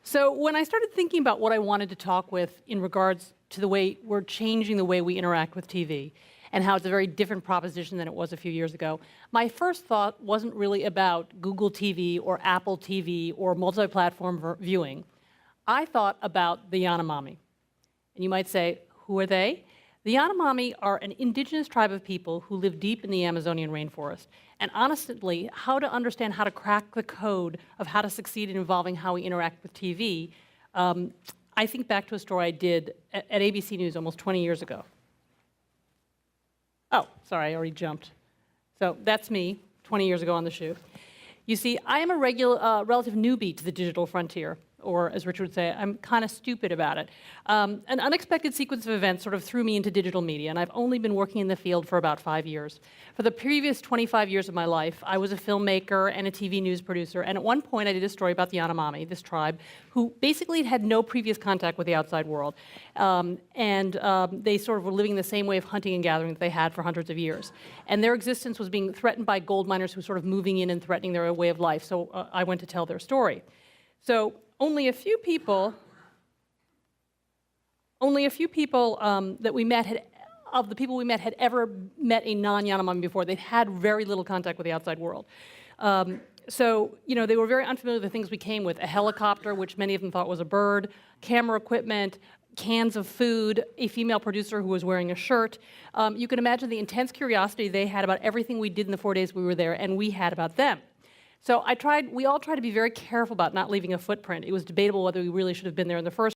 So when I started thinking about what I wanted to talk with in regards to the way we're changing the way we interact with TV and how it's a very different proposition than it was a few years ago, my first thought wasn't really about Google TV or Apple TV or multi-platform viewing. I thought about the Yanomami. And you might say, who are they? The Yanomami are an indigenous tribe of people who live deep in the Amazonian rainforest. And honestly, how to understand how to crack the code of how to succeed in involving how we interact with TV, I think back to a story I did at ABC News almost 20 years ago. Oh, sorry, I already jumped. So that's me, 20 years ago on the shoot. You see, I am a relative newbie to the digital frontier, or as Richard would say, I'm kind of stupid about it. An unexpected sequence of events sort of threw me into digital media, and I've only been working in the field for about 5 years. For the previous 25 years of my life, I was a filmmaker and a TV news producer, and at one point I did a story about the Yanomami, this tribe, who basically had no previous contact with the outside world. They sort of were living the same way of hunting and gathering that they had for hundreds of years. And their existence was being threatened by gold miners who were sort of moving in and threatening their way of life, so I went to tell their story. So only a few people that we met of the people we met had ever met a non-Yanomami before. They'd had very little contact with the outside world. So, you know, they were very unfamiliar with the things we came with: a helicopter, which many of them thought was a bird, camera equipment, cans of food, a female producer who was wearing a shirt. You can imagine the intense curiosity they had about everything we did in the 4 days we were there, and we had about them. So we all tried to be very careful about not leaving a footprint. It was debatable whether we really should have been there in the first